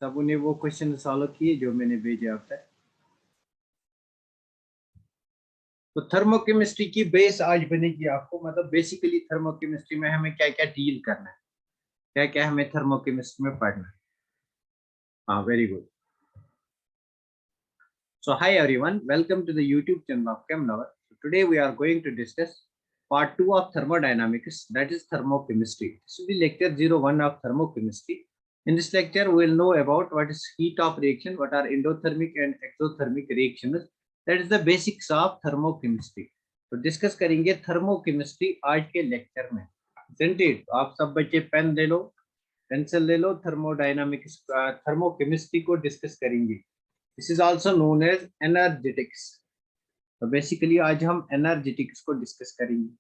सबों ने वो क्वेश्चन सॉल्व किए जो मैंने भेजे अब तक। तो थर्मोकेमिस्ट्री की बेस आज बनेगी आपको, मतलब बेसिकली थर्मोकेमिस्ट्री में हमें क्या क्या डील करना है, क्या क्या हमें थर्मोकेमिस्ट्री में पढ़ना है। हाँ, very good. So hi everyone, welcome to the YouTube channel of ChemLover. So today we are going to discuss part 2 of thermodynamics, that is thermochemistry. This will be lecture 01 of thermochemistry. In this lecture we will know about what is heat of reaction, what are endothermic and exothermic reactions. That is the basics of thermochemistry. तो discuss करेंगे thermochemistry आज के lecture में। Isn't it? तो आप सब बच्चे pen ले लो, पेंसिल ले लो, थर्मोडायनामिक्स थर्मोकेमिस्ट्री को डिस्कस करेंगे। This is also known as energetics. तो बेसिकली आज हम एनर्जेटिक्स को डिस्कस करेंगे।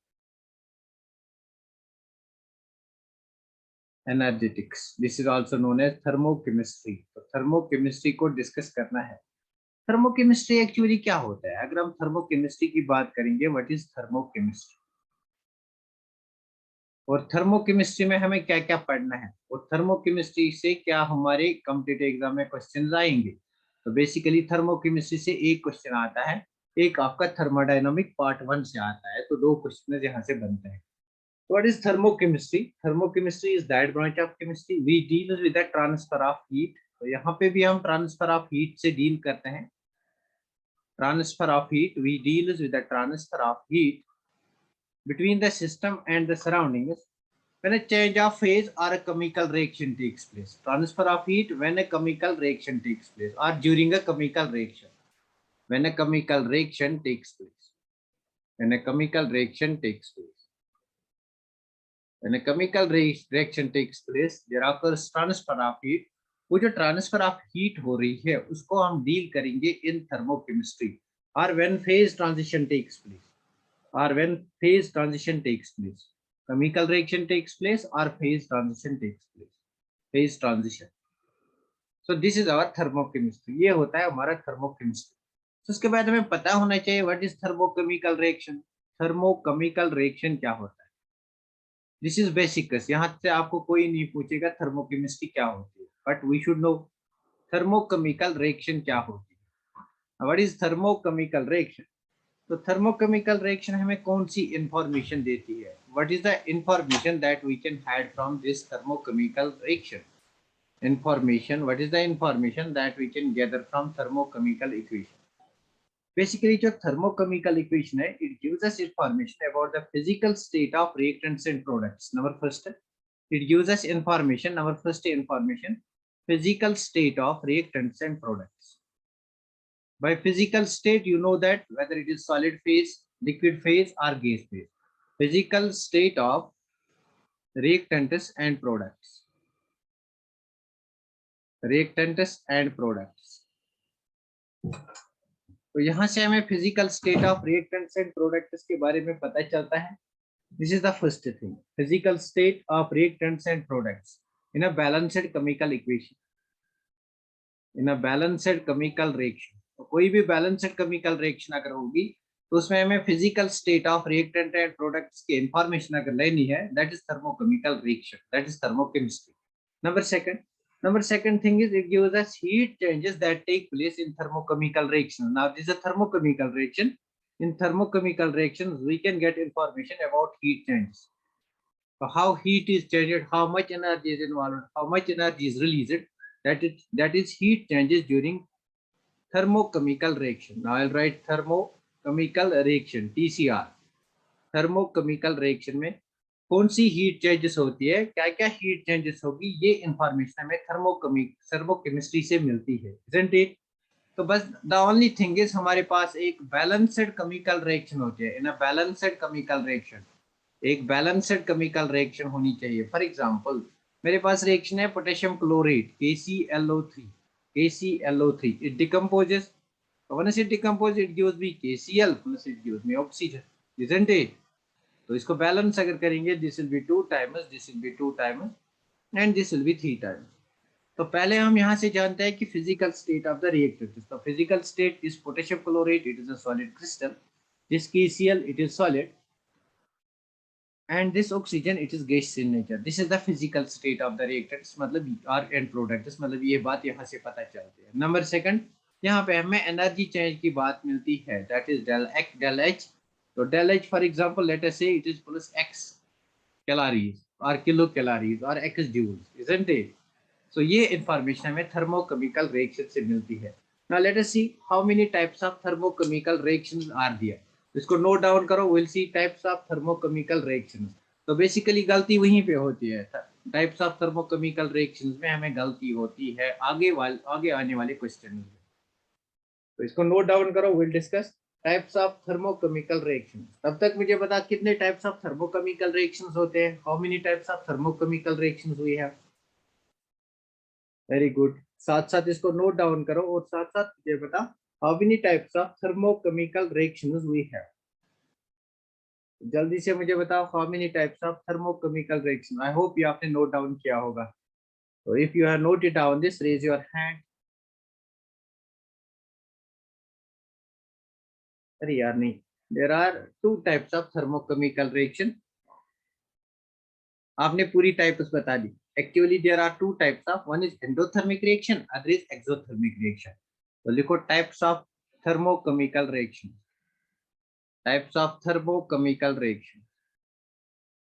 Energetics, this is also known as thermochemistry. तो थर्मोकेमिस्ट्री को डिस्कस करना है। थर्मोकेमिस्ट्री एक्चुअली क्या होता है? अगर हम थर्मोकेमिस्ट्री की बात करेंगे, व्हाट इज थर्मोकेमिस्ट्री, और थर्मोकेमिस्ट्री में हमें क्या क्या पढ़ना है, और थर्मोकेमिस्ट्री से क्या हमारे कॉम्पिटिटिव एग्जाम में क्वेश्चन आएंगे। तो बेसिकली थर्मोकेमिस्ट्री से एक क्वेश्चन आता है, एक आपका थर्मोडायनामिक पार्ट 1 से आता है, तो दो क्वेश्चन यहाँ से बनते हैं। What is thermochemistry? Thermochemistry is that branch of chemistry we deal with the transfer of heat. तो यहाँ पे भी हम ट्रांसफर ऑफ हीट से डील करते हैं। Transfer of heat, we deal with the transfer of heat between the system and the surroundings when a change of phase or a chemical reaction takes place. Transfer of heat when a chemical reaction takes place or during a chemical reaction. When a chemical reaction takes place. When a chemical reaction takes place. When a chemical reaction takes place, there occurs transfer of heat. वो जो transfer of heat हो रही है उसको हम deal करेंगे in thermochemistry. और when phase transition takes place, or when phase transition takes place, chemical reaction takes place or phase transition takes place, phase transition. So this is our thermochemistry, ये होता है हमारा thermochemistry. तो उसके बाद हमें पता होना चाहिए what is thermochemical reaction. Thermochemical reaction क्या होता है? This is basics. यहाँ से आपको कोई नहीं पूछेगा थर्मोकेमिस्ट्री क्या होती है, but we should know thermochemical reaction क्या होती है। What is thermochemical reaction? तो थर्मोकेमिकल रिएक्शन हमें कौन सी इंफॉर्मेशन देती है? What is the information that we can had from this thermochemical reaction? Information, what is the information that we can gather from thermochemical equation? Basically जो thermochemical equation है, it gives us information about the physical state of reactants and products. Number first, it gives us information, number first information, physical state of reactants and products. By physical state, you know that whether it is solid phase, liquid phase or gas phase. Physical state of reactants and products. Reactants and products. तो यहाँ से हमें physical state of reactants and products के बारे में पता चलता है। This is the first thing, physical state of reactants and products in a balanced chemical equation, in a balanced chemical reaction. तो कोई भी बैलेंस्ड केमिकल रिएक्शन अगर होगी तो उसमें हमें physical state of reactant and products की इंफॉर्मेशन अगर लेनी है, that is thermochemical reaction, that is thermochemistry. Number second thing is it gives us heat changes that take place in thermochemical reaction. Now this is a thermochemical reaction. In thermochemical reactions we can get information about heat changes. So how heat is changed, how much energy is involved, how much energy is released, that is heat changes during thermochemical reaction. Now I'll write thermochemical reaction, TCR. Thermochemical reaction में कौन सी heat changes होती है, क्या क्या heat changes होगी, ये information हमें thermochemistry से मिलती है, isn't it? तो बस द ओनली थिंग इज हमारे पास एक बैलेंस्ड केमिकल रिएक्शन होती है। इन अ बैलेंस्ड केमिकल रिएक्शन, एक बैलेंस्ड केमिकल रिएक्शन होनी चाहिए। फॉर एग्जांपल मेरे पास रिएक्शन है potassium chlorate KClO3, KClO3, it decomposes, once it decompose it gives me KCl plus it gives me oxygen, isn't it? तो इसको बैलेंस अगर करेंगे, this will be 2 times, this will be 2 times and this will be 3 times. तो पहले हम यहाँ से जानते हैं कि physical state of the reactant. तो physical state is potassium chlorate, it is a solid crystal, this KCl it is solid, and this oxygen it is gaseous in nature. This is the physical state of the reactants, मतलब और end products, मतलब ये बात यहाँ से पता चलती है. नंबर सेकंड, यहाँ पे हमें एनर्जी चेंज की बात मिलती है, that is del x del h. तो del h for example let us say it is plus x calories or kilocalories or x joules, isn't it? So ये information हमें thermochemical reaction से मिलती है. Now let us see how many types of thermochemical reactions are there. इसको note down करो. we'll see types of thermochemical reactions. तो basically गलती वहीं पे होती है. टाइप्स ऑफ thermochemical reactions में हमें गलती होती है आगे आने वाले क्वेश्चन में. तो इसको नोट डाउन करो. we'll discuss types of thermochemical reactions. तब तक मुझे बता कितने टाइप्स ऑफ thermochemical reactions होते हैं. how many types of thermochemical reactions we have? Very good. साथ साथ इसको नोट डाउन करो और साथ साथ ये बता how many types of thermochemical reactions we have. जल्दी से मुझे बताओ how many types of thermochemical reaction. I hope ये आपने नोट डाउन किया होगा. तो if you have noted down this, raise your hand. अरे यार नहीं. There are two types of thermochemical reaction. आपने पूरी टाइप्स बता दी. Actually there are two types of, one is endothermic reaction, other is exothermic reaction. तो लिखो types of thermochemical reaction. Types of thermochemical reaction.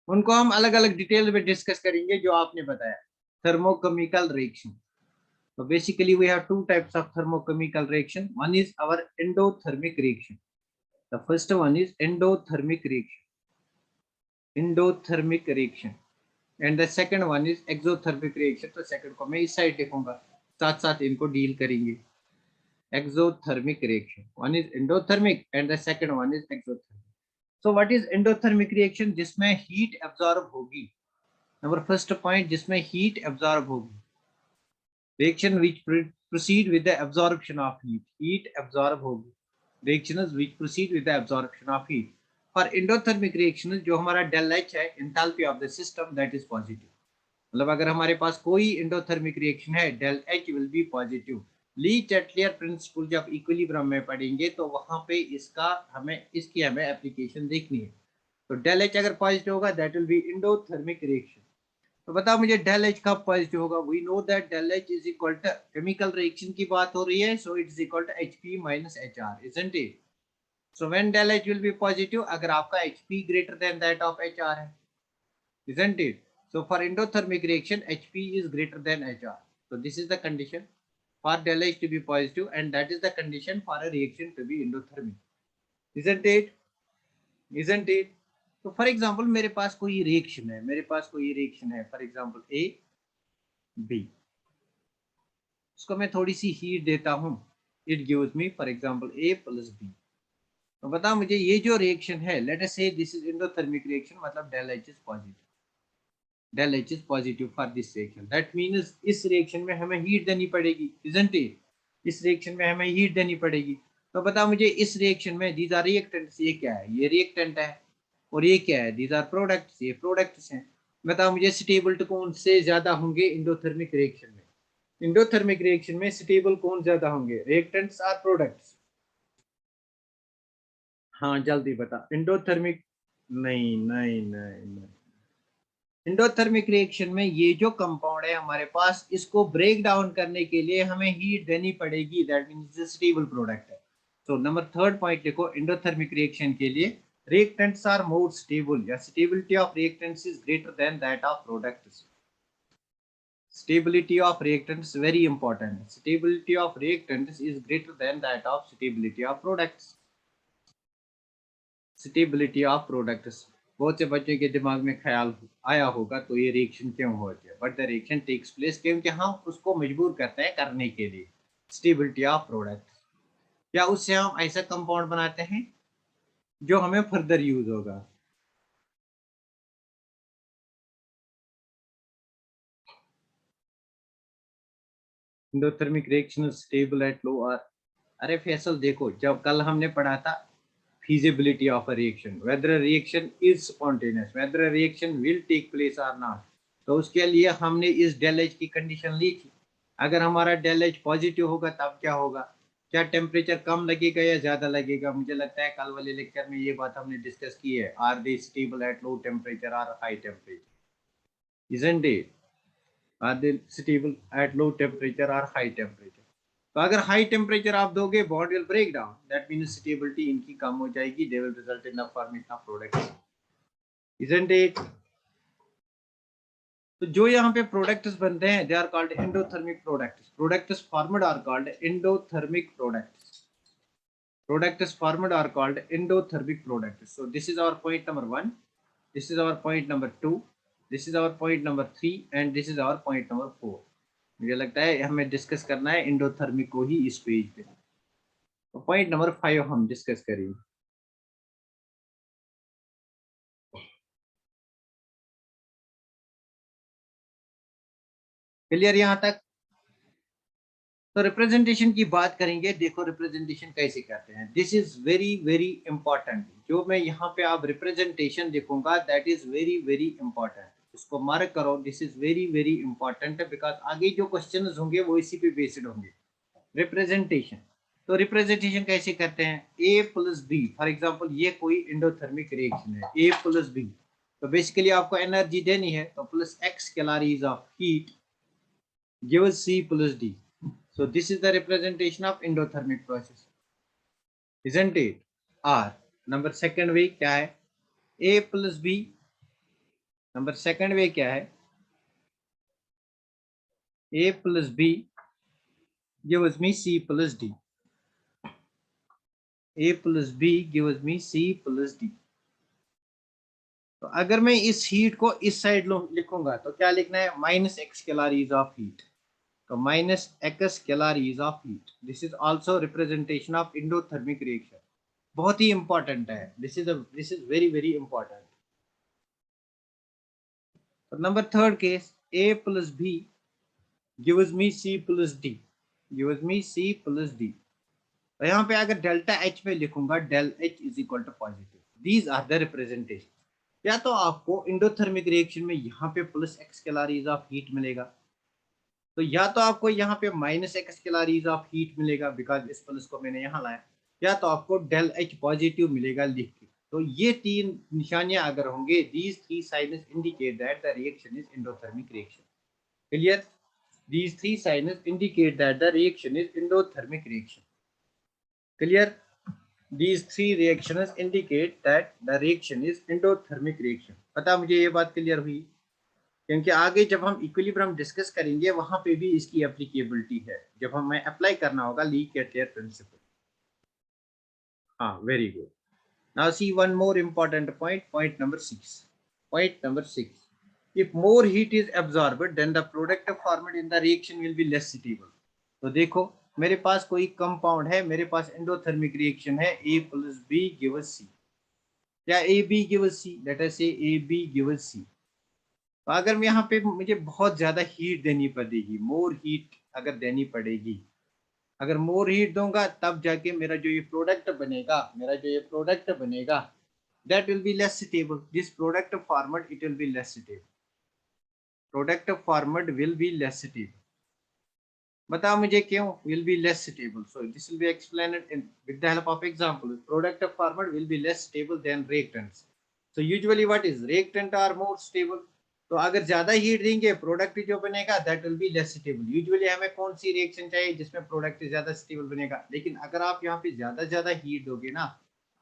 उनको हम अलग अलग डिटेल में डिस्कस करेंगे जो आपने बताया. Thermochemical reaction. तो basically we have two types of thermochemical reaction. One is our endothermic reaction. The first one is endothermic reaction. Endothermic reaction. And the second one is exothermic reaction. तो second को मैं इस side लिखूंगा, साथ साथ इनको deal करेंगे. Exothermic reaction, one is endothermic and the second one is exothermic. So what is endothermic reaction? जिसमें हीट एब्जॉर्ब होगी. नंबर फर्स्ट पॉइंट, जिसमें हीट एब्जॉर्ब होगी. Reaction which proceed with the absorption of heat. Heat absorb होगी. Reactions which proceed with the absorption of heat. For endothermic reaction जो हमारा del H है, enthalpy of the system, that is positive. मतलब अगर हमारे पास कोई एंडोथर्मिक रिएक्शन है, del H will be positive. Le Chatelier principle जब इक्विलिब्रियम में पढ़ेंगे तो वहां पे इसकी हमें एप्लीकेशन देखनी है. तो डेल एच अगर पॉजिटिव होगा, that will be endothermic reaction. तो बताओ मुझे डेल एच कब पॉजिटिव होगा. We know that del H is equal to, chemical reaction की बात हो रही है, so it is equal to Hp minus Hr, isn't it? So when del H will be positive, अगर आपका Hp greater than that of Hr है, isn't it? So for endothermic reaction, Hp is greater than Hr. So this is the condition for del H to be positive, and that is the condition for a reaction to be endothermic, isn't it? Isn't it? तो for example मेरे पास कोई reaction है, for example A B. उसको मैं थोड़ी सी heat देता हूँ. It gives me for example A plus B. तो बता मुझे ये जो रिएक्शन है, let us say this is endothermic reaction, मतलब del H is positive. Del H is positive for this reaction. That means इस रिएक्शन में हमें हीट देनी पड़ेगी, इजंट इट? इस रिएक्शन में हमें हीट देनी पड़ेगी. तो बता मुझे इस रिएक्शन में दीज आर रिएक्टेंट्स. ये क्या है? ये रिएक्टेंट है. और ये क्या है? These are products. ये प्रोडक्ट्स हैं. बताओ मुझे स्टेबल कौन से ज्यादा होंगे एंडोथर्मिक रिएक्शन में? एंडोथर्मिक रिएक्शन में स्टेबल कौन ज्यादा होंगे, रिएक्टेंट्स और प्रोडक्ट्स? हाँ जल्दी बता. एंडोथर्मिक, नहीं नहीं नहीं नहीं. एंडोथर्मिक रिएक्शन में ये जो कंपाउंड है हमारे पास, इसको ब्रेक डाउन करने के लिए हमें हीट देनी पड़ेगी. दैट मींस स्टेबल प्रोडक्ट है. तो नंबर थर्ड पॉइंट देखो, एंडोथर्मिक रिएक्शन के लिए reactants are more stable, या stability of reactants is greater than that of products. Stability of reactants very important. Stability of reactants is greater than that of stability of products. Stability of products. बहुत से बच्चों के दिमाग में ख्याल आया होगा तो ये रिएक्शन क्यों होती है, but the reaction takes place क्योंकि हम उसको मजबूर करते हैं करने के लिए. स्टेबिलिटी ऑफ प्रोडक्ट, या उससे हम ऐसा कंपाउंड बनाते हैं जो हमें फर्दर यूज होगा. Endothermic reaction stable at lower. अरे फैसल देखो, जब कल हमने पढ़ा था feasibility of a reaction, whether a reaction is spontaneous, whether a reaction will take place or not, तो उसके लिए हमने इस डेल एच की कंडीशन ली थी. अगर हमारा डेल एच पॉजिटिव होगा तब क्या होगा? क्या टेम्परेचर कम लगेगा या ज्यादा लगेगा? मुझे लगता है कल वाले लेक्चर में ये बात हमने डिस्कस की है। Are they stable at low temperature और high temperature, isn't it? Are they stable at low temperature और हाई टेम्परेचर? तो अगर हाई टेम्परेचर आप दोगे, bond will break down, that means stability इनकी कम हो जाएगी, they will result in the formation of products, isn't it? तो जो यहाँ पे प्रोडक्ट्स बनते हैं, they are called endothermic products. Products formed are called endothermic products. Products formed are called endothermic products. So this is our point number 1, this is our point number 2, this is our point number 3 and this is our point number 4. मुझे लगता है हमें discuss करना है endothermic को ही इस page पे। तो पॉइंट नंबर 5 हम डिस्कस करेंगे। क्लियर यहाँ तक? तो रिप्रेजेंटेशन की बात करेंगे। देखो रिप्रेजेंटेशन कैसे करते हैं, this is very very important. जो मैं यहाँ पे आप रिप्रेजेंटेशन देखूंगा, that is very very important. इसको मार्क करो, this is very very important, because आगे जो क्वेश्चन होंगे वो इसी पे बेस्ड होंगे। रिप्रेजेंटेशन, तो रिप्रेजेंटेशन कैसे करते हैं? ए प्लस बी, फॉर एग्जाम्पल ये कोई इंडोथर्मिक रिएक्शन है, ए प्लस बी। तो बेसिकली आपको एनर्जी देनी है, तो plus X calories of heat gives C plus D. So this is the representation of endothermic process, isn't it? R number second वे क्या है? A plus B, number second वे क्या है? A plus B gives me C plus D. A plus B gives me C plus D. तो अगर मैं इस heat को इस साइड लिखूंगा तो क्या लिखना है? Minus X calories of heat. तो minus X calories of heat, this is also representation of endothermic reaction. बहुत ही इंपॉर्टेंट है, this is very very important. Number third case, A plus B gives me C plus D, gives me C plus D। तो यहाँ पे अगर delta H में लिखूंगा, del H is equal to positive. These are the representation. या तो आपको endothermic reaction में यहाँ पे plus X calories of heat मिलेगा, तो या तो आपको यहाँ पे minus X calories of heat मिलेगा, बिकॉज इस प्लस को मैंने यहाँ लाया, या तो आपको डेल एच पॉजिटिव मिलेगा लिख के। तो ये तीन निशानियां अगर होंगे, these three science indicate that the reaction is endothermic reaction. Clear? These three science indicate that the reaction is endothermic reaction. Clear? These three reactions indicate that the reaction is endothermic reaction। पता मुझे ये बात clear हुई? क्योंकि आगे जब हम equilibrium discuss करेंगे वहां पे भी इसकी एप्लीकेबिलिटी है, जब हमें अप्लाई करना होगा ली कैटियर प्रिंसिपल। हाँ, very good. Now see one more important point, point number 6। Point number 6, if more heat is absorbed then the product formed in the reaction will be less suitable। तो देखो मेरे पास कोई कंपाउंड है, मेरे पास एंडोथर्मिक रिएक्शन है, A plus B gives C, या AB gives C, late us से AB gives C। तो अगर मैं यहाँ पे मुझे बहुत ज्यादा हीट देनी पड़ेगी, मोर हीट अगर देनी पड़ेगी, अगर मोर हीट दूंगा तब जाके मेरा जो ये प्रोडक्ट बनेगा, मेरा जो ये प्रोडक्ट बनेगा, that will be less stable. This product formed it will be less stable, product formed will be less stable. बताओ मुझे क्यों will be less stable? So this will be explained with the help of example. Product formed will be less stable then reactants. So usually what is reactant are more stable. तो अगर ज्यादा heat देंगे, product जो बनेगा that will be less stable. Usually हमें कौन सी reaction चाहिए जिसमें प्रोडक्ट ज्यादा स्टेबल बनेगा? लेकिन अगर आप यहाँ पे ज्यादा हीट दोगे ना,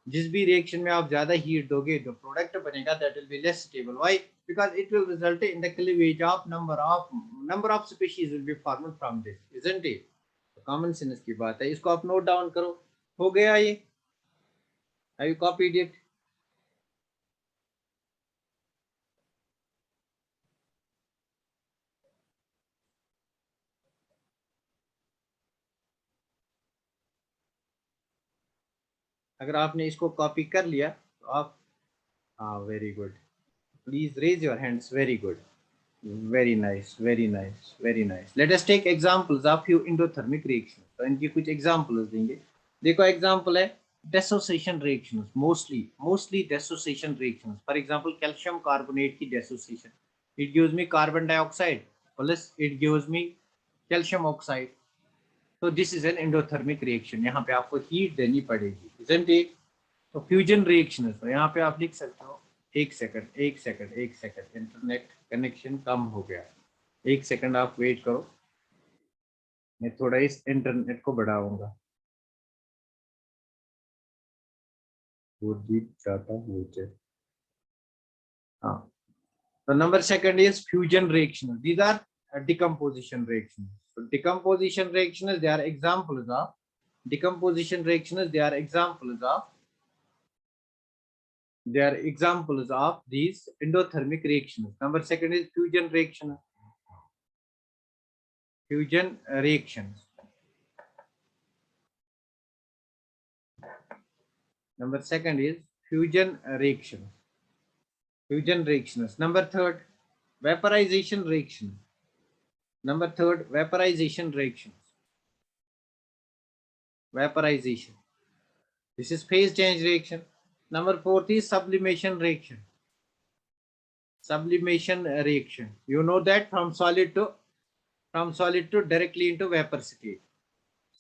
जिस भी रिएक्शन में आप ज्यादा हीट दोगे, जो प्रोडक्ट बनेगा that will be less stable. Why? Because it will result in the cleavage of number of species will be formed from this, isn't it? Common sense की बात है, इसको आप नोट डाउन करो। हो गया ये? Have you copied it? अगर आपने इसको कॉपी कर लिया तो आप, हाँ very good, please raise your hands, very good, very nice, very nice, very nice. Let us take examples of few endothermic reaction. तो इनकी कुछ एग्जांपल्स देंगे। देखो एग्जांपल है dissociation reactions, mostly dissociation reactions. For example calcium carbonate की dissociation, it gives me carbon dioxide plus it gives me calcium oxide. तो this is an endothermic reaction, यहाँ पे आपको हीट देनी पड़ेगी, isn't it? तो फ्यूजन रिएक्शन, तो यहाँ पे आप लिख सकते हो, एक सेकंड, इंटरनेट कनेक्शन कम हो गया, एक सेकंड आप वेट करो, मैं थोड़ा इस इंटरनेट को बढ़ाऊंगा। हाँ, the number second is fusion reactions. These are decomposition reactions. So decomposition reactions, they are examples of decomposition reactions. They are examples of these endothermic reactions. Number second is fusion reaction. Fusion reactions. Number second is fusion reactions. Fusion reactions. Number third, vaporization reactions. Number third, vaporization reactions. Vaporization. This is phase change reaction. Number fourth is sublimation reaction. Sublimation reaction. You know that from solid to directly into vapor state.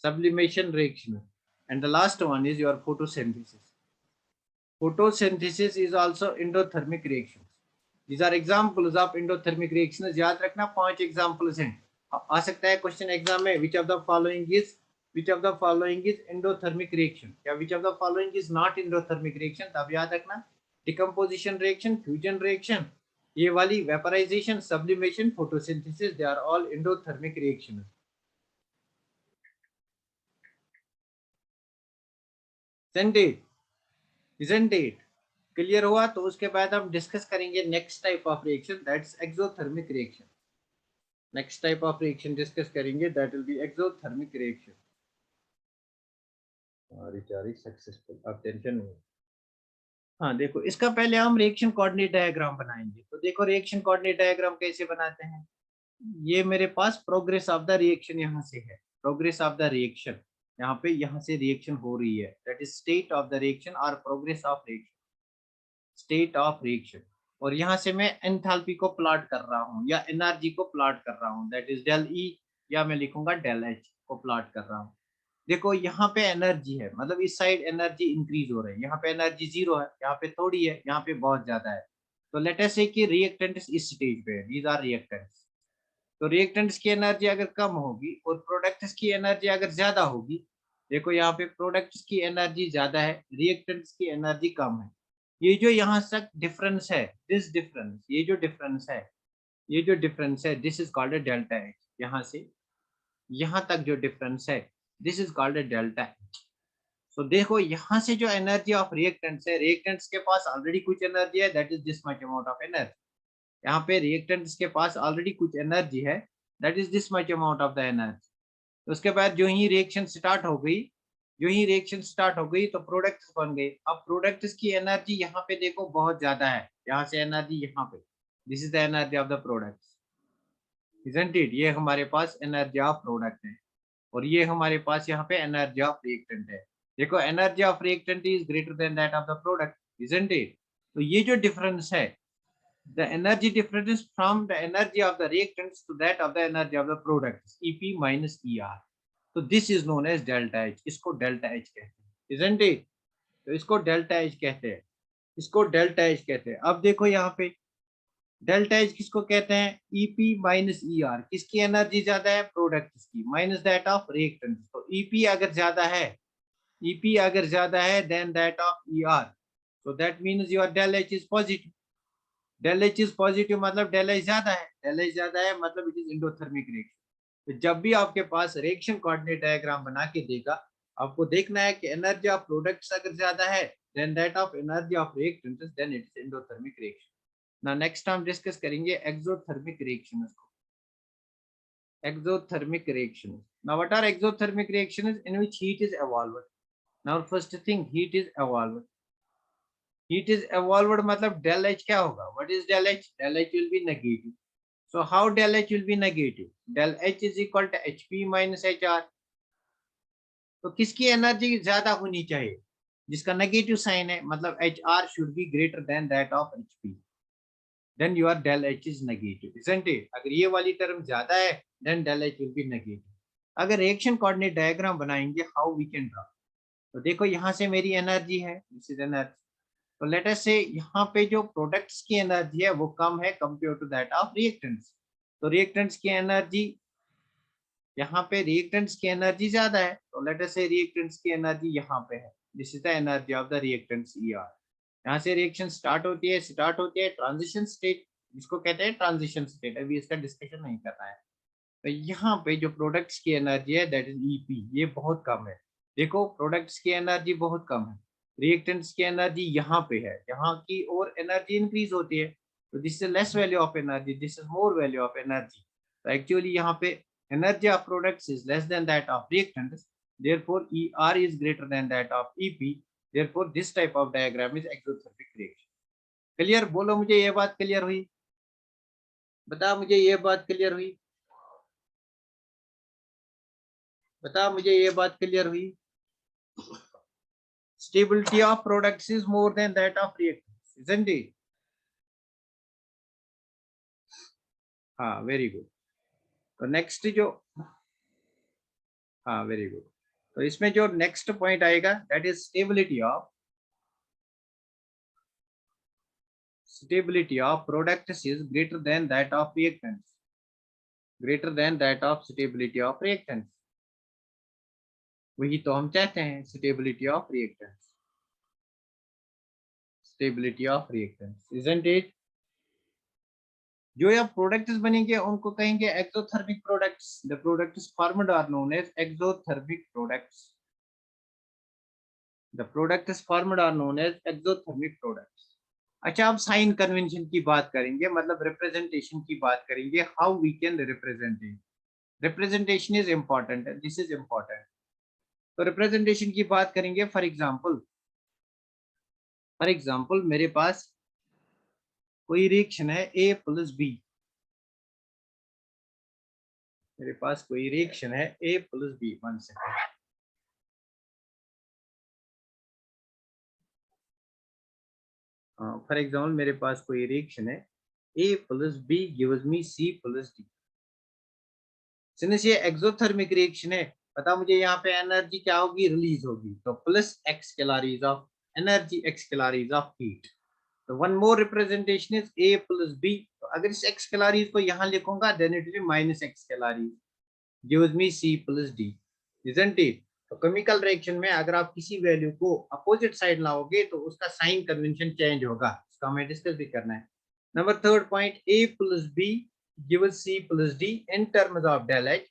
Sublimation reaction. And the last one is your photosynthesis. Photosynthesis is also endothermic reactions. These are examples of endothermic reactions. याद रखना 5 examples हैं. आ सकता है question exam में, which of the following is endothermic reaction, या which of the following is not endothermic reaction, तब याद रखना decomposition reaction, fusion reaction, ये वाली vaporization, sublimation, photosynthesis, they are all endothermic reactions. Isn't it? Clear हुआ? तो उसके बाद हम डिस्कस करेंगे next type of reaction, that's exothermic reaction. Next type of reaction discuss करेंगे, that will be exothermic reaction. हमारी सक्सेसफुल, अब टेंशन नहीं. हाँ देखो, इसका पहले हम रिएक्शन कोऑर्डिनेट डायग्राम बनाएंगे. तो देखो रिएक्शन कोऑर्डिनेट डायग्राम कैसे बनाते हैं. ये मेरे पास प्रोग्रेस ऑफ द रिएक्शन यहाँ से है, प्रोग्रेस ऑफ द रिएक्शन, यहाँ से रिएक्शन हो रही है, that is state of the reaction और progress of reaction, state of reaction. और यहाँ से मैं एंथैल्पी को प्लॉट कर रहा हूँ या एनर्जी को प्लॉट कर रहा हूँ, दैट इज डेल ई, या मैं लिखूंगा डेल एच को प्लॉट कर रहा हूँ. देखो यहाँ पे एनर्जी है, मतलब इस साइड एनर्जी इंक्रीज हो रही है, यहाँ पे एनर्जी 0 है, यहाँ पे थोड़ी है, यहाँ पे बहुत ज्यादा है. तो लेट अस से कि रिएक्टेंट्स इस स्टेज पे है, दीज आर रिएक्टेंट्स. तो रिएक्टेंट्स की एनर्जी अगर कम होगी और प्रोडक्ट्स की एनर्जी अगर ज्यादा होगी, देखो यहाँ पे प्रोडक्ट्स की एनर्जी ज्यादा है, रिएक्टेंट्स की एनर्जी कम है. ये जो यहाँ तक डिफरेंस है, दिस डिफरेंस, ये जो डिफरेंस है, this is called delta H. यहाँ से यहाँ तक जो डिफरेंस है, this is called delta H. So देखो यहाँ से जो एनर्जी ऑफ रिएक्टेंट्स है, रिएक्टेंट्स के पास ऑलरेडी कुछ एनर्जी है, that is this much amount of energy. यहाँ पे रिएक्टेंट्स के पास ऑलरेडी कुछ एनर्जी है, that is this much amount of the energy. उसके बाद जो ही रिएक्शन स्टार्ट हो गई, तो प्रोडक्ट्स बन गए. अब प्रोडक्ट्स की एनर्जी यहाँ पे देखो बहुत ज्यादा है, यहाँ से एनर्जी यहाँ पे, this is the energy of the products, isn't it? ये हमारे पास एनर्जी ऑफ प्रोडक्ट है, और ये हमारे पास यहाँ पे एनर्जी ऑफ रिएक्टेंट है. देखो energy of reactant is greater then that of the product, isn't it? तो ये जो डिफरेंस है, the energy difference from the energy of the reactants to that of the energy of the product, EP minus ER. So this is known as delta H. इसको delta H कहते हैं, isn't it? तो इसको delta H कहते हैं, अब देखो यहाँ पे डेल्टा एच किसको कहते हैं, EP माइनस ER. किसकी एनर्जी ज्यादा है, प्रोडक्ट की, माइनस दैट ऑफ रिएक्टेंट्स. तो EP अगर ज्यादा है then that of ER, so that means your del H is positive. Del H is positive मतलब डेल एच ज्यादा है, मतलब इट इज एंडोथर्मिक रिएक्शन. तो जब भी आपके पास रिएक्शन कोऑर्डिनेट डायग्राम बना के देगा, आपको देखना है कि एनर्जी ऑफ प्रोडक्ट्स अगर ज्यादा है then that of energy of reactants, then it is endothermic reaction. Now next हम डिस्कस करेंगे एक्सोथर्मिक रिएक्शंस को. Exothermic reactions, now what are exothermic reactions in which heat is evolved. Now first thing, heat is evolved. Heat is evolved मतलब del H क्या होगा, what is del H? Del H will be negative. So how del H will be negative? Del H is equal to HP minus HR. तो किसकी energy ज्यादा होनी चाहिए, जिसका negative sign है, मतलब HR should be greater than that of HP. Then your del H is negative, isn't it? अगर ये वाली टर्म ज्यादा है then del H will be negative. अगर रिएक्शन कोऑर्डिनेट डायग्राम बनाएंगे, हाउ वी कैन ड्रा। तो देखो यहाँ से मेरी एनर्जी है, दिस इज एनर्जी। तो लेट अस से यहाँ पे जो प्रोडक्ट्स की एनर्जी है वो कम है compare to that of reactants. तो रिएक्टेंट्स की एनर्जी, यहाँ पे रिएक्टेंट्स की एनर्जी ज्यादा है, तो लेट अस से रिएक्टेंट्स की एनर्जी यहाँ पे है, this is the energy of the reactants ER। यहाँ से रिएक्शन स्टार्ट होती है ट्रांजिशन स्टेट, जिसको कहते हैं ट्रांजिशन स्टेट, अभी इसका डिस्कशन नहीं करना है। तो यहाँ पे जो प्रोडक्ट्स की एनर्जी है दैट इज EP, ये बहुत कम है। देखो प्रोडक्ट्स की एनर्जी बहुत कम है, रिएक्टेंट्स की एनर्जी यहाँ पे है, यहाँ की और एनर्जी इंक्रीज होती है। तो this is less value of energy, this is more value of energy. तो एक्चुअली यहाँ पे energy of products is less than that of reactants, therefore ER is greater than that of EP, therefore this type of diagram is exothermic reaction। Clear? बोलो मुझे ये बात clear हुई? बता मुझे ये बात क्लियर हुई? बता मुझे ये बात क्लियर हुई? Stability of products is more than that of reactants, isn't it? हाँ, वेरी गुड। तो नेक्स्ट जो, हाँ वेरी गुड, तो इसमें जो नेक्स्ट पॉइंट आएगा that is stability of products is greater than that of reactants, greater than that of stability of reactants। वही तो हम चाहते हैं, stability of reactants, stability of reactants, isn't it? जो अब प्रोडक्ट्स बनेंगे उनको कहेंगे exothermic products. The products formed are known as exothermic products. The products formed are known as exothermic products. अच्छा, अब साइन कन्वेंशन की बात करेंगे, मतलब रिप्रेजेंटेशन की बात करेंगे, how we can represent it. Representation is important, this is important. तो रिप्रेजेंटेशन की बात करेंगे, फॉर एग्जाम्पल मेरे पास कोई रिएक्शन है A + B। मेरे पास कोई रिएक्शन है A + B। 1 second. For example मेरे पास कोई रिएक्शन है A + B gives me C + D। Since ये एक्सोथर्मिक रिएक्शन है, पता मुझे यहाँ पे एनर्जी क्या होगी, रिलीज होगी, तो +X calories of energy, X calories of heat. तो one more representation is A + B। तो अगर इस X कैलोरीज को यहाँ लिखूंगा then it will be -X calories gives me C + D, isn't it? तो केमिकल रिएक्शन में अगर आप किसी वैल्यू को अपोजिट साइड लाओगे तो उसका साइन कन्वेंशन चेंज होगा, इसका हमें डिस्कस भी करना है। Number third point, A + B gives C + D in terms of del H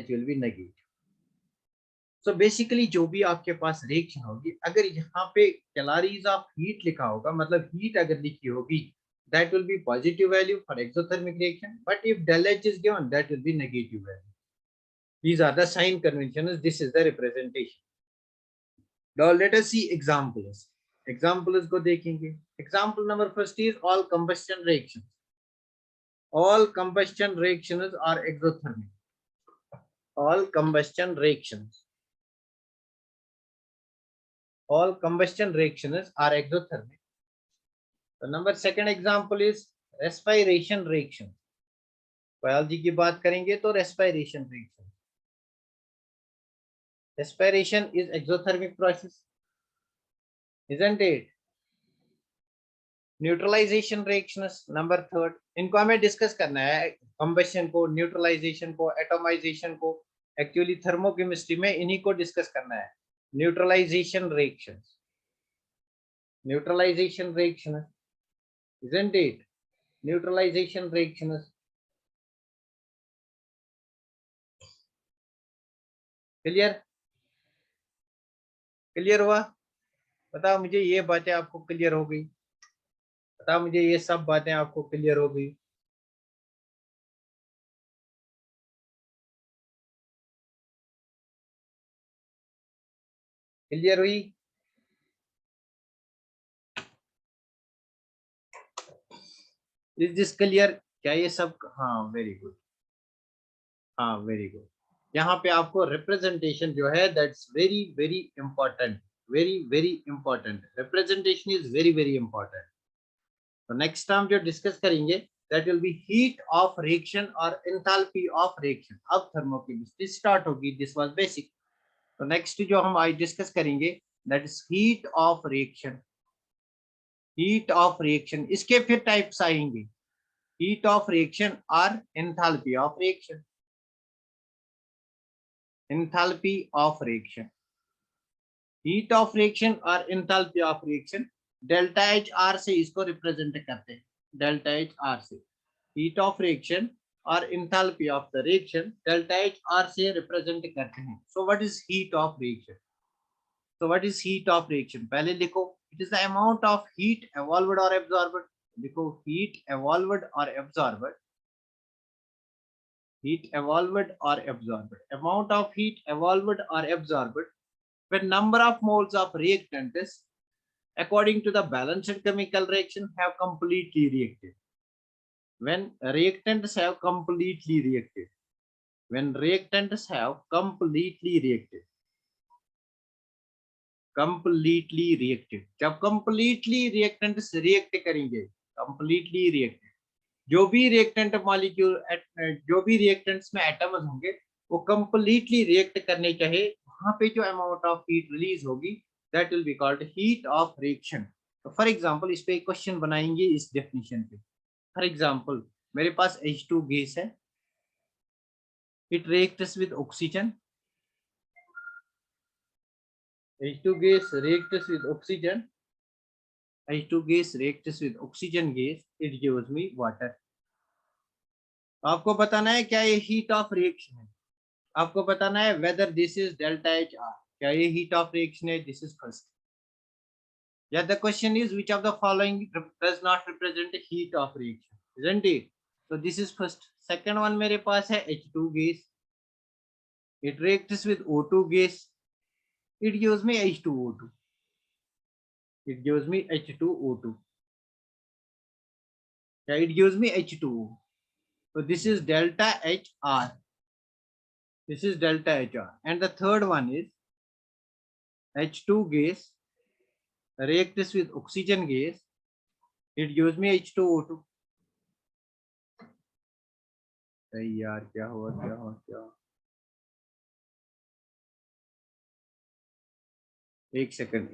will be negative। So basically जो भी आपके पास रिएक्शन होगी, अगर यहाँ पे कैलोरीज ऑफ हीट लिखा होगा, मतलब हीट अगर लिखी होगी, that will be positive value for exothermic reaction, but if del H is given that will be negative value। These are the sign conventions, this is the representation। Now let us see examples। examples को देखेंगे। example number first is all combustion reactions। all combustion reactions are exothermic। all combustion reactions are exothermic। तो number second example is respiration reaction. Biology की बात करेंगे तो respiration reaction, respiration is exothermic process, isn't it? Neutralization reactions number third, इनको हमें discuss करना है, combustion को, न्यूट्रलाइजेशन को, एटमाइजेशन को। एक्चुअली थर्मोकेमिस्ट्री में इन्हीं को डिस्कस करना है। Neutralization reactions, neutralization reactions, isn't it? Neutralization reactions। Clear? Clear हुआ? बताओ मुझे ये बातें आपको क्लियर हो गई? बताओ मुझे ये सब बातें आपको क्लियर हो गई? क्लियर हुई? Is this clear? क्या ये सब? हाँ वेरी गुड, हाँ वेरी गुड। यहाँ पे आपको रिप्रेजेंटेशन जो है that's very very important, very very important. Representation is very very important. तो नेक्स्ट टाइम जो डिस्कस करेंगे that will be heat of reaction or enthalpy of reaction. अब thermochemistry start होगी. This was basic. तो next जो हम आज discuss करेंगे that is heat of reaction. Heat of reaction. इसके फिर टाइप्स आएंगे. Heat of reaction or enthalpy of reaction. Enthalpy of reaction. Heat of reaction or enthalpy of reaction. Delta H R से इसको represent करते हैं. Delta H R से heat of reaction और enthalpy of the reaction delta H R से represent करते हैं. So what is heat of reaction? So what is heat of reaction? पहले लिखो, it is the amount of heat evolved और absorbed. लिखो heat evolved और absorbed. Heat evolved और absorbed. Amount of heat evolved और absorbed when number of moles of reactants according to the balanced chemical reaction have completely reacted. When reactants have completely reacted. When reactants have completely reacted. Completely reacted. जब completely reactants react करेंगे, completely reacted. जो भी reactant molecule, जो भी reactants में atoms होंगे, वो completely react करने चाहे, वहां पे जो अमाउंट ऑफ हीट रिलीज होगी that will be called heat of reaction. तो फॉर एग्जांपल इस पे एक क्वेश्चन बनाएंगे इस डेफिनेशन पे. फॉर एग्जांपल मेरे पास H2 गैस है, it reacts with oxygen. H2 gas reacts with oxygen. H2 gas reacts with oxygen gas. It gives me water. आपको बताना है क्या ये हीट ऑफ रिएक्शन है. आपको बताना है whether this is delta HR. क्या ये heat of reaction है? This is first. Yeah, the question is which of the following does not represent heat of reaction, isn't it? So this is first. Second one मेरे पास है H2 gas. It reacts with O2 gas. It gives me H2O2. It gives me H2O2. Yeah, it gives me H2O. So this is delta HR. This is delta HR. And the third one is H2 gas reacts with oxygen gas. It gives me H2O2. यार क्या हुआ क्या हुआ क्या हुआ? एक second.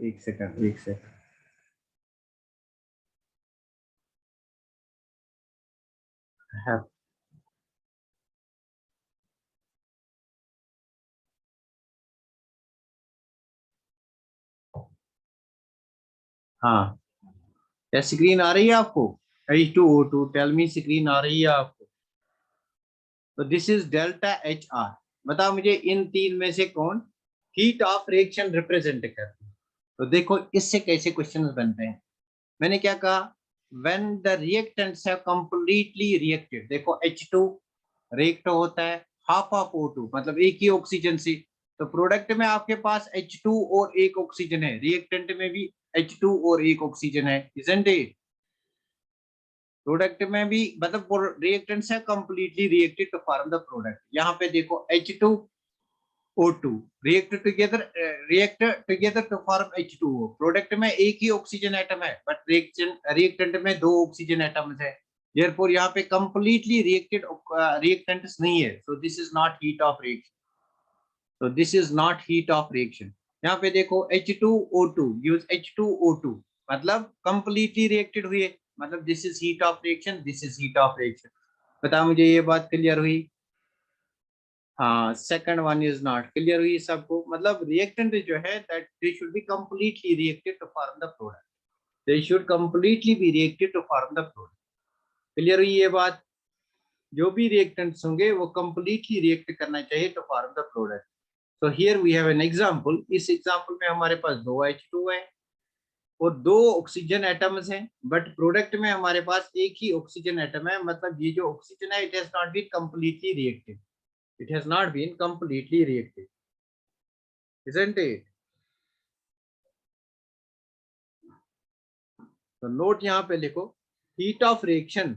हाँ, क्या स्क्रीन आ रही है आपको? H2O2. टेल मी स्क्रीन आ रही है आपको? तो this is delta H are. बताओ मुझे इन तीन में से कौन हीट ऑफ रिएक्शन रिप्रेजेंट करती है. तो देखो इससे कैसे क्वेश्चंस बनते हैं. मैंने क्या कहा? When the reactants have completely reacted. देखो H2 रिएक्ट होता है हाफ ऑफ O2, मतलब एक ही ऑक्सीजन से. तो प्रोडक्ट में आपके पास H2 और एक ऑक्सीजन है, रिएक्टेंट में भी H2 और एक ऑक्सीजन है, इजंट इट? प्रोडक्ट में भी मतलब रिएक्टेंट्स है completely reacted to form the product. यहाँ पे देखो H2O2 react together to form H2O. Product में एक ही ऑक्सीजन एटम है बट रिएक्टेंट में दो ऑक्सीजन एटम्स है. Therefore यहाँ पे completely reacted reactants नहीं है. So this is not heat of reaction. So this is not heat of reaction. यहाँ पे देखो H2O2 gives H2O2 मतलब completely reacted हुए, मतलब this is heat of reaction, this is heat of reaction. बताओ मुझे ये बात क्लियर हुई? हाँ, second one is not clear हुई सबको. मतलब रिएक्टेंट जो है that they should be completely reacted to form the product. They should completely be reacted to form the product. Clear हुई ये बात? जो भी रिएक्टेंट्स होंगे वो कंप्लीटली रिएक्ट करना चाहिए to form the product. So here we have an example. इस एग्जांपल में हमारे पास दो H2 है और दो ऑक्सीजन एटम्स हैं, बट प्रोडक्ट में हमारे पास एक ही ऑक्सीजन एटम है. मतलब ये जो ऑक्सीजन है it has not been completely reacted. It has not been completely reacted, isn't it? तो नोट यहाँ पे लिखो, heat of reaction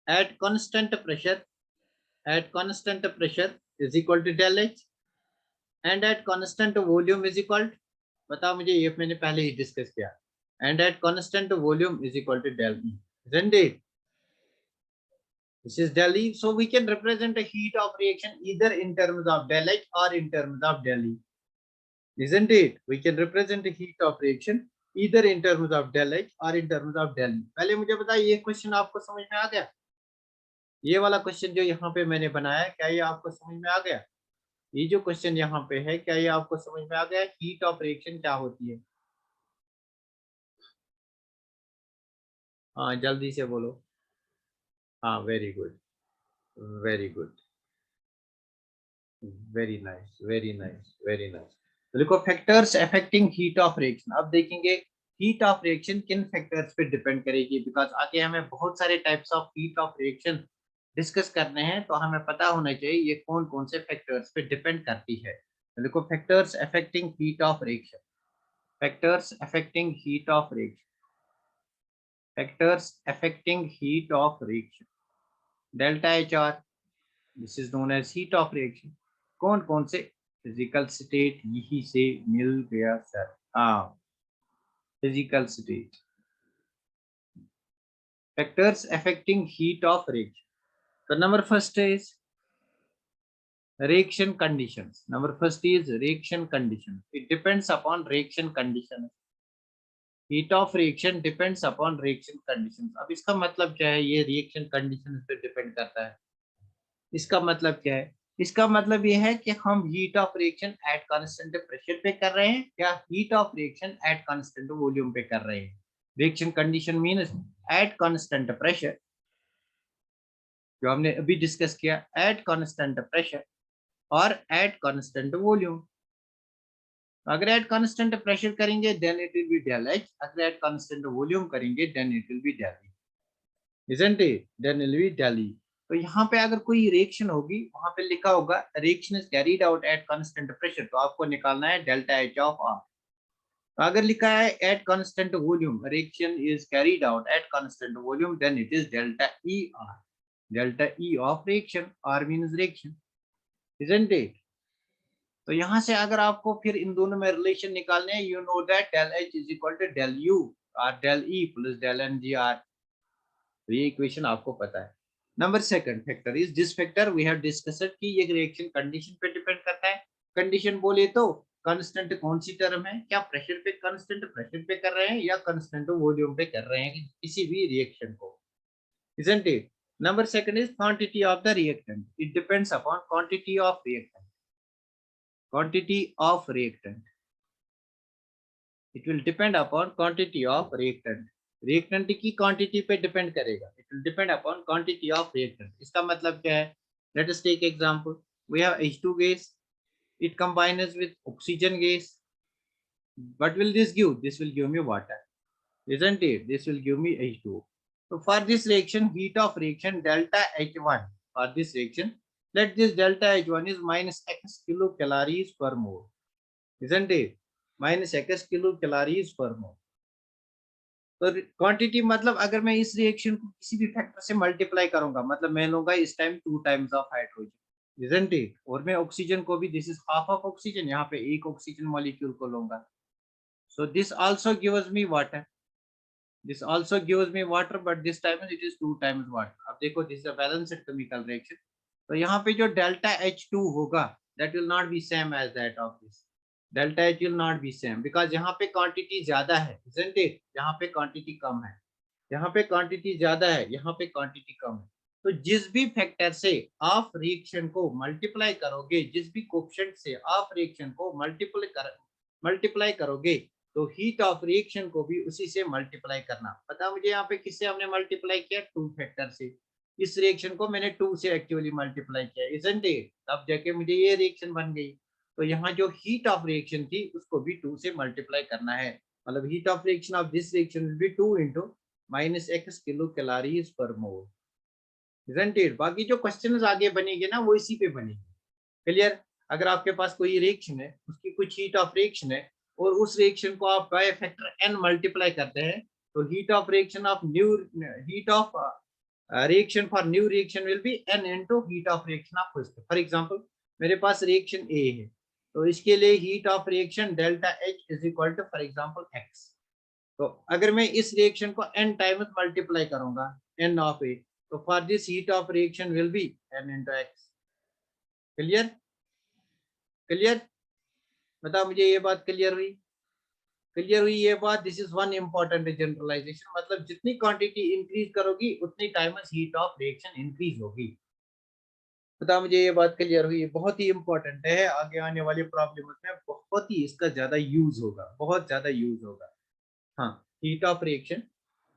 at constant pressure is equal to del H and at constant volume is equal. बताओ मुझे, ये मैंने पहले ही discuss किया. and at constant volume is equal to del E, isn't it? This is del E, so we can represent a heat of reaction either in terms of del H or in terms of del E, isn't it? We can represent a heat of reaction either in terms of del H or in terms of del E. पहले मुझे बताइए ये question आपको समझ में आ गया? ये वाला क्वेश्चन जो यहाँ पे मैंने बनाया है, क्या ये आपको समझ में आ गया? ये जो क्वेश्चन यहाँ पे है, क्या ये आपको समझ में आ गया? हीट ऑफ रिएक्शन क्या होती है? हाँ जल्दी से बोलो। हाँ very good, very good, very nice, very nice, very nice. तो देखो factors affecting heat of reaction, अब देखेंगे हीट ऑफ रिएक्शन किन फैक्टर्स पे डिपेंड करेगी, बिकॉज आगे हमें बहुत सारे types of heat of reaction discuss करने हैं, तो हमें पता होना चाहिए ये कौन कौन से फैक्टर्स पे डिपेंड करती है। तो देखो factors affecting heat of reaction, factors affecting heat of reaction, factors affecting heat of reaction, delta HR, this is known as heat of reaction। कौन कौन से? फिजिकल स्टेट यही से मिल गया सर, हाँ physical state. Factors affecting heat of reaction, तो number first is reaction conditions, number first is reaction condition, it depends upon reaction condition, heat of reaction depends upon reaction conditions. अब इसका मतलब क्या है? ये रिएक्शन कंडीशंस पे depend करता है। इसका मतलब क्या है? इसका मतलब ये है कि हम heat of reaction at constant pressure पे कर रहे हैं या heat of reaction at constant volume पे कर रहे हैं। Reaction condition means at constant pressure, जो हमने अभी डिस्कस किया, एट कांस्टेंट प्रेशर और एट कांस्टेंट वॉल्यूम। अगर एट कांस्टेंट प्रेशर करेंगे then it will be del H, अगर एट कांस्टेंट वॉल्यूम करेंगे then it will be del E, isn't it? Then it will be del E। तो यहाँ पे अगर कोई रिएक्शन होगी, वहां पे लिखा होगा reaction is carried out at constant pressure, तो आपको निकालना है डेल्टा एच ऑफ आर। तो अगर लिखा है at constant volume, reaction is carried out at constant volume, then it is delta E R, delta E of reaction, R means reaction, isn't it? तो यहाँ से अगर आपको फिर इन दोनों में रिलेशन निकालने हैं, you know that del H is equal to del U और del E plus del N G R, तो ये इक्वेशन आपको पता है। Number second factor is this factor we have discussed कि ये रिएक्शन कंडीशन पे डिपेंड करता है। कंडीशन बोले तो कांस्टेंट कौन सी टर्म है, क्या प्रेशर पे कांस्टेंट प्रेशर पे कर रहे हैं या कांस्टेंट वॉल्यूम पे कर रहे हैं किसी भी रिएक्शन को, isn't it? Number second is quantity of the reactant, it depends upon quantity of reactant, quantity of reactant, it will depend upon quantity of reactant, reactant की क्वांटिटी पे डिपेंड करेगा, it will depend upon quantity of reactant. इसका मतलब क्या है? Let us take example, we have H2 gas, it combines with oxygen gas, what will this give? This will give me water, isn't it? This will give me H2O। so for this reaction, heat of reaction delta H1, for this reaction let this delta H1 is minus x kilocalories per mole, isn't it? minus x kilocalories per mole। तो quantity मतलब अगर मैं इस reaction को किसी भी factor से multiply करूंगा, मतलब मैं लूंगा इस time 2 times of hydrogen, isn't it? और मैं ऑक्सीजन को भी, this is half of oxygen, यहाँ पे एक ऑक्सीजन मॉलिक्यूल को लूंगा, so this also gives me water, this also gives me water, but this time it is 2 times water. अब देखो this is a balanced chemical reaction, तो यहाँ पे जो डेल्टा H2 होगा that will not be same as that of this, delta H will not be same because यहाँ पे quantity ज्यादा है, isn't it? यहाँ पे क्वांटिटी कम है, यहाँ पे क्वांटिटी ज्यादा है, यहाँ पे क्वांटिटी कम है। तो जिस भी फैक्टर से आप रिएक्शन को मल्टीप्लाई करोगे, जिस भी कोएफिशिएंट से आप रिएक्शन को मल्टीप्लाई करोगे, तो हीट ऑफ रिएक्शन को भी उसी से मल्टीप्लाई करना। पता मुझे यहाँ पे किससे हमने मल्टीप्लाई किया? 2 फैक्टर से। इस रिएक्शन को मैंने 2 से एक्चुअली मल्टीप्लाई किया, isn't it? तब जाके मुझे ये रिएक्शन बन गई। तो यहाँ जो हीट ऑफ रिएक्शन थी उसको भी 2 से मल्टीप्लाई करना है, मतलब heat of reaction of this reaction will be 2 into minus x kilocalories per mole, isn't it? बाकी जो क्वेश्चंस आगे बनेंगे ना वो इसी पे बनेंगे, क्लियर? अगर आपके पास कोई रिएक्शन है, उसकी कुछ हीट ऑफ रिएक्शन है और उस रिएक्शन को आप बाय फैक्टर n मल्टीप्लाई करते हैं, तो heat of reaction of new heat of reaction for new reaction will be n into heat of reaction of first. For example मेरे पास रिएक्शन A है, तो इसके लिए heat of reaction delta H is equal to for example x, तो अगर मैं इस रिएक्शन को n टाइम्स मल्टीप्लाई करूंगा n ऑफ a, तो for this heat of reaction will be n into x। Clear? Clear? बताओ मुझे, ये बात क्लियर हुई? क्लियर हुई ये बात? This is one important generalization, मतलब जितनी क्वांटिटी इंक्रीज करोगी उतनी times heat of reaction increase होगी। बताओ मुझे, ये बात क्लियर हुई? बहुत ही इंपॉर्टेंट है, आगे आने वाली प्रॉब्लम में बहुत ही इसका ज्यादा यूज होगा, बहुत ज्यादा यूज होगा। हाँ, हीट ऑफ रिएक्शन,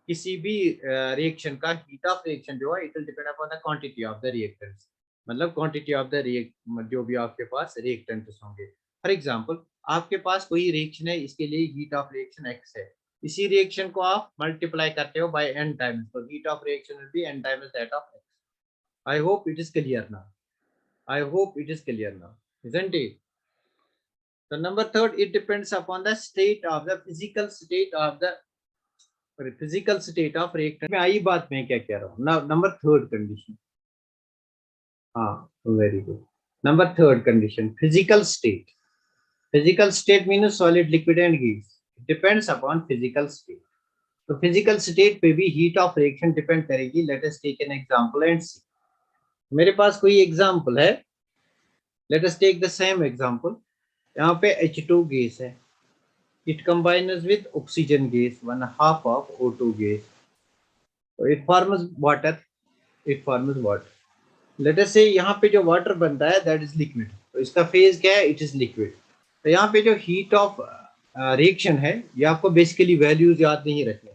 किसी भी रिएक्शन का हीट ऑफ रिएक्शन जो है it will depend upon the quantity of the reactants, मतलब क्वांटिटी ऑफ द जो भी आपके पास रिएक्टेंट्स होंगे। फॉर एग्जांपल, आपके पास कोई रिएक्शन है, इसके लिए हीट ऑफ रिएक्शन x है, इसी रिएक्शन को आप मल्टीप्लाई करते हो बाय n टाइम्स, तो heat of reaction will be n times that of x। I hope it is clear now, I hope it is clear now, isn't it? So number third, it depends upon the state of the physical state of the physical state of reactant में। आई बात मैं क्या कह रहा हूँ ना, number third condition. हाँ, very good. Number third condition, physical state. Physical state mean solid, liquid and gas, depends upon physical state. तो फिजिकल स्टेट पे भी हीट ऑफ रिएक्शन डिपेंड करेगी। Let us take an example and see. मेरे पास कोई example है, let us take the same example. यहाँ पे H2 गैस है, it combines with oxygen gas, 1/2 of O2 gas, so it forms water, it forms water। Late us से यहाँ पे जो वाटर बनता है दैट इज लिक्विड, तो इसका फेज क्या है, इट इज लिक्विड। तो यहाँ पे जो हीट ऑफ रिएक्शन है, ये आपको बेसिकली वैल्यूज याद नहीं रखने,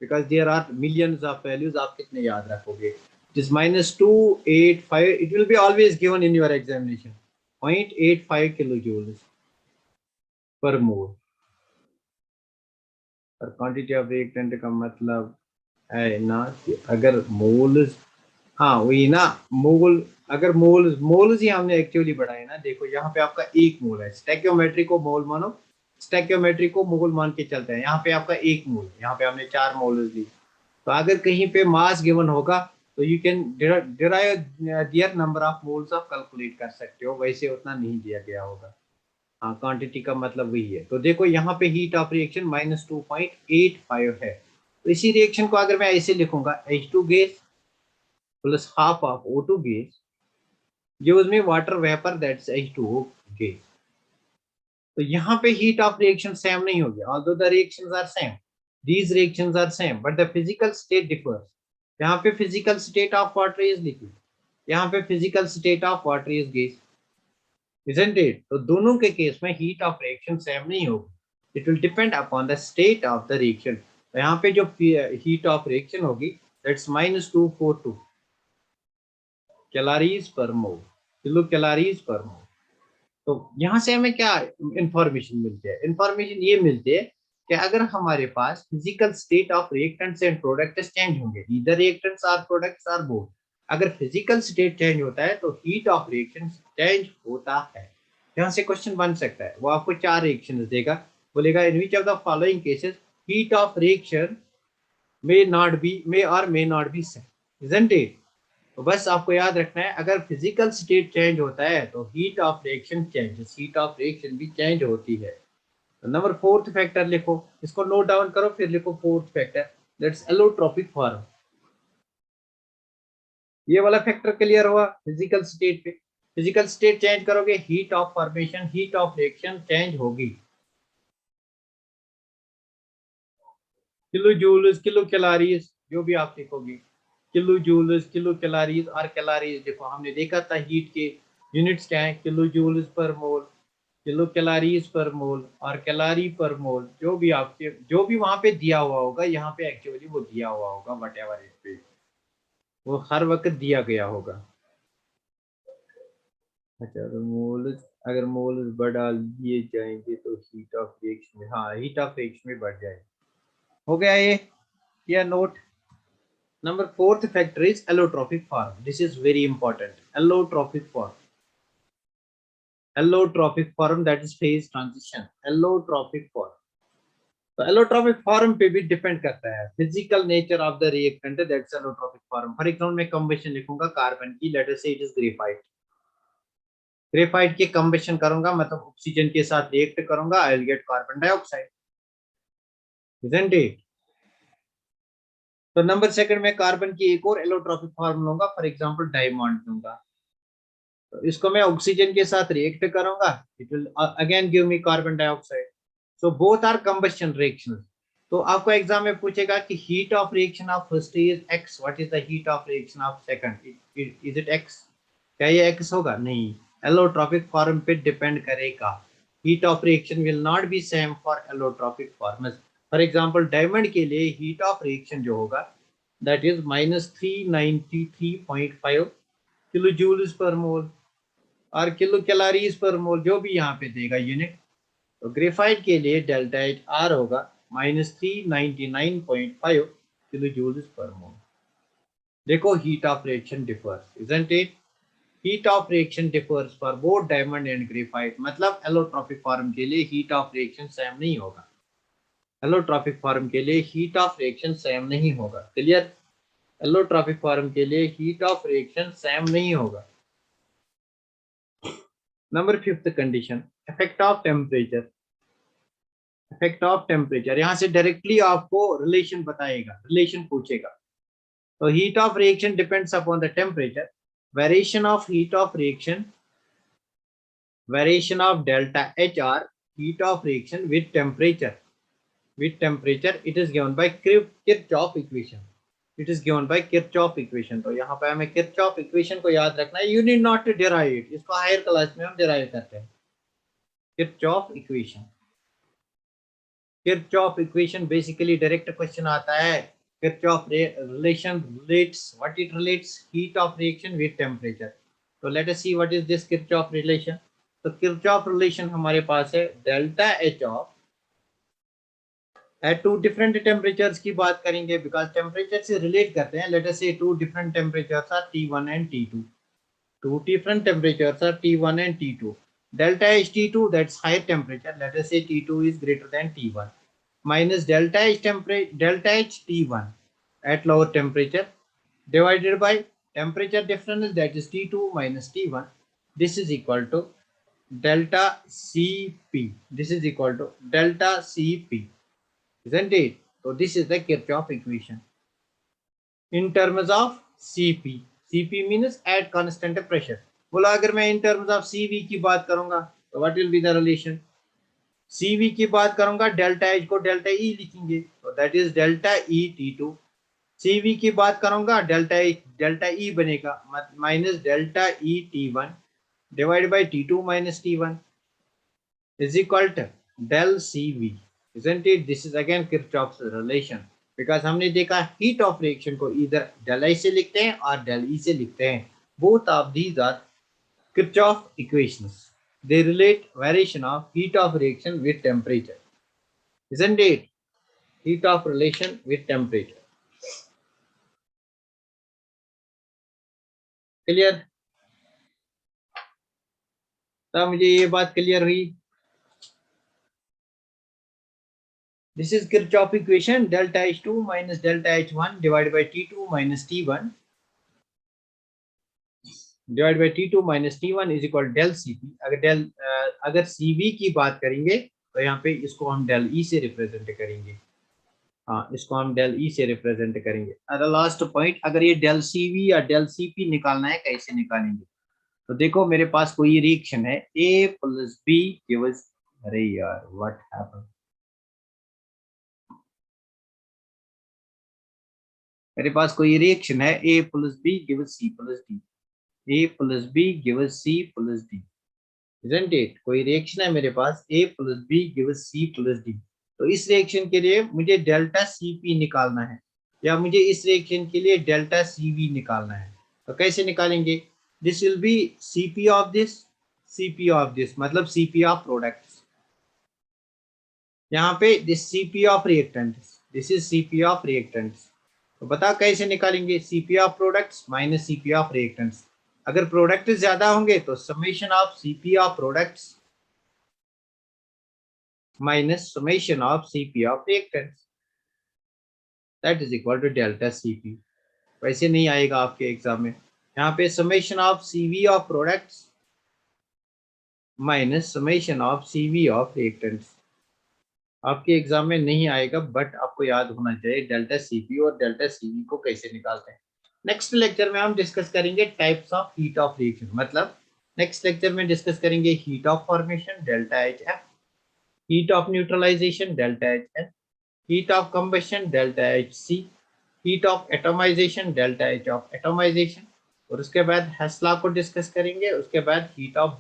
because there are millions of values, आप कितने याद रखोगे? It is -285, it will be always given in your examination, 0.85 kilo joules per mole. और क्वांटिटी ऑफ रिएक्टेंट का मतलब है ना कि अगर मोल्स, हाँ वही ना, मोल, अगर मोल्स ही हमने एक्चुअली बढ़ाए ना, देखो यहाँ पे आपका एक मोल है, स्टैक्योमेट्री को मोल मानो, स्टैक्योमेट्री को मोल मान के चलते हैं। यहाँ पे आपका एक मोल, यहाँ पे हमने 4 मोल्स दी। तो अगर कहीं पे मास गिवन होगा तो you can derive their number of moles of calculate कर सकते हो, वैसे उतना नहीं दिया गया होगा। हाँ, क्वांटिटी का मतलब वही है। तो देखो यहाँ पे हीट ऑफ रिएक्शन -2.85 है, तो इसी रिएक्शन को अगर मैं ऐसे लिखूंगा, H2 gas plus half of O2 gas gives me water vapor, that's H2O gas। तो यहाँ पे हीट ऑफ रिएक्शन सेम नहीं होगी, although the reactions are same, these reactions are same, but the physical state differs। यहाँ पे physical state of water is liquid, यहाँ पे physical state of water is gas, isn't it? तो दोनों के case में हीट ऑफ रिएक्शन सेम नहीं होगी, it will depend upon the state of the reaction। तो यहाँ पे जो हीट ऑफ रिएक्शन होगी that's -242 कैलोरीज पर मोल, किलो कैलोरीज पर मोल। तो यहाँ से हमें क्या इंफॉर्मेशन मिलती है? इंफॉर्मेशन ये मिलती है कि अगर हमारे पास physical state of reactants and products change होंगे, either reactants or products or both, अगर फिजिकल स्टेट चेंज होता है तो हीट ऑफ रिएक्शन चेंज होता है। यहाँ से क्वेश्चन बन सकता है, वो आपको 4 रिएक्शन देगा, बोलेगा in which of the following cases heat of reaction may not be, may और may not be same, isn't it? तो बस आपको याद रखना है, अगर फिजिकल स्टेट चेंज होता है तो heat of reaction changes, heat of reaction भी चेंज होती है। तो नंबर फोर्थ फैक्टर लिखो, इसको नोट डाउन करो, फिर लिखो fourth factor, that's allotropic form. ये वाला फैक्टर क्लियर हुआ फिजिकल स्टेट पे। फिजिकल स्टेट चेंज करोगे, heat of formation, heat of reaction change होगी। किलो जूल्स, किलो कैलोरीज, जो भी आप लिखोगे, किलो जूल्स, किलो कैलोरीज और कैलोरीज, देखो हमने देखा था हीट के यूनिट्स क्या है, किलो जूल्स पर मोल, किलो कैलोरीज पर मोल और कैलोरी पर मोल। जो भी आपके, जो भी वहां पे दिया हुआ होगा, यहाँ पे एक्चुअली वो दिया हुआ होगा, वट एवर इट पे, वो हर वक्त दिया गया होगा। अच्छा, तो मोल्स, अगर मोल्स बढ़ा दिए जाएंगे तो हीट ऑफ रिएक्शन में, हाँ हीट ऑफ रिएक्शन में बढ़ जाएगी। हो गया ये, या note? Number fourth factor is allotropic form. This is very important. Allotropic form. Allotropic form, that is phase transition. Allotropic form. तो एलोट्रोपिक फॉर्म पे भी डिपेंड करता है physical nature of the reactant, that's allotropic form. For example मैं कंबेशन लिखूंगा carbon की, late us से it is graphite. Graphite की कंबेशन करूंगा, मतलब ऑक्सीजन के साथ रिएक्ट करूंगा, I will get carbon dioxide. isn't it? तो नंबर सेकंड में कार्बन की एक और एलोट्रॉपिक फॉर्म लूंगा, फॉर एग्जांपल डायमंड लूंगा। तो इसको मैं ऑक्सीजन के साथ रिएक्ट करूंगा, it will again give me carbon dioxide. So both are combustion reactions. तो आपको एग्जाम में पूछेगा कि heat of reaction of first is X, what is the heat of reaction of second, is it x? क्या ये x होगा? नहीं, allotropic form पे डिपेंड करेगा। Heat of reaction will not be same for allotropic forms. For example diamond के लिए heat of reaction जो होगा that is -393.5 kilo joules per mole और किलो कैलोरीज पर मोल, जो भी यहाँ पे देगा यूनिट। तो ग्रेफाइट के लिए डेल्टा एच आर होगा -399.5 किलो जूल्स पर मोल। देखो heat of reaction differs, isn't it? Heat of reaction differs for both diamond and graphite, मतलब एलोट्रॉपिक फॉर्म के लिए हीट ऑफ रिएक्शन सेम नहीं होगा। एलोट्रॉपिक फॉर्म के लिए हीट ऑफ रिएक्शन सेम नहीं होगा। क्लियर? एलोट्रॉपिक फॉर्म के लिए हीट ऑफ रिएक्शन सेम नहीं होगा। Number fifth condition, effect of temperature. Effect of temperature, यहां से डायरेक्टली आपको रिलेशन बताएगा, रिलेशन पूछेगा। तो heat of reaction depends upon the temperature, variation of heat of reaction, variation of delta HR, heat of reaction with temperature. With temperature, it is given by Kirchhoff equation. It is given by Kirchhoff equation. तो यहाँ पे हमें Kirchhoff equation को याद रखना है. You need not to derive it. इसको higher class में हम derive करते हैं. Kirchhoff equation. Kirchhoff equation basically direct question आता है. Kirchhoff relation relates, what it relates? Heat of reaction with temperature. So let us see what is this Kirchhoff relation. तो Kirchhoff relation हमारे पास है delta H of at two different temperatures की बात करेंगे, because temperature से relate करते हैं। Let us say two different temperatures are T1 and T2. Two different temperatures are T1 and T2. Delta H T2, that's higher temperature, let us say T2 is greater than T1, minus delta H T1 at lower temperature divided by temperature difference, that is T2 minus T1. This is equal to delta Cp. This is equal to delta Cp, isn't it? So this is the Kirchhoff equation in terms of Cp. Cp means at constant pressure. बोला अगर मैं in terms of Cv की बात करूंगा तो what will be the relation? Cv की बात करूंगा, डेल्टा H को डेल्टा E लिखेंगे, तो that is delta E T2. Cv की बात करूंगा, डेल्टा E बनेगा minus delta E T1 divided by T2 minus T1 is equal to del Cv, isn't it? This is again Kirchhoff's relation, because हमने देखा heat of reaction को either del I से लिखते हैं और del E से लिखते हैं. Both of these are Kirchhoff equations. They relate variation of heat of reaction with temperature, isn't it? Heat of relation with temperature. Clear? तब मुझे ये बात क्लियर हुई. This is Kirchhoff equation, delta H2 minus delta H1 divided by T2 minus T1 divided by T2 minus T1 is equal to del Cp. अगर Cv की बात करेंगे तो यहाँ पे इसको हम del E से रिप्रेजेंट करेंगे. हाँ, इसको हम del E से रिप्रेजेंट करेंगे. अगर लास्ट पॉइंट, अगर ये del Cv या del Cp निकालना है, कैसे निकालेंगे? तो देखो मेरे पास कोई रिएक्शन है, A plus B gives, अरे यार व्हाट हैपेंड, मेरे पास कोई रिएक्शन है, A plus B gives C plus D. A plus B gives C plus D, isn't it? कोई रिएक्शन है मेरे पास, A plus B gives C plus D. तो इस रिएक्शन के लिए मुझे डेल्टा Cp निकालना है, या मुझे इस रिएक्शन के लिए डेल्टा Cv निकालना है. तो कैसे निकालेंगे? This will be Cp of this, Cp of this, मतलब Cp ऑफ प्रोडक्ट्स. यहाँ पे this Cp of reactants, this is Cp of reactants. तो बताओ कैसे निकालेंगे? Cp of products minus Cp of reactants. अगर प्रोडक्ट ज्यादा होंगे तो summation of Cp of products minus summation of Cp of reactants, that is equal to delta Cp. वैसे नहीं आएगा आपके एग्जाम में. यहाँ पे summation of Cv of products minus summation of Cv of reactants. आपके एग्जाम में नहीं आएगा, बट आपको याद होना चाहिए डेल्टा सीपी और डेल्टा सीवी को कैसे निकालते हैं। नेक्स्ट लेक्चर में हम डिस्कस करेंगे types of heat of reaction, मतलब नेक्स्ट लेक्चर में डिस्कस करेंगे heat of formation delta H F, heat of neutralization delta H N, heat of combustion delta H C, heat of atomization delta H of atomization, और उसके बाद हेस law को discuss करेंगे। उसके बाद हीट ऑफ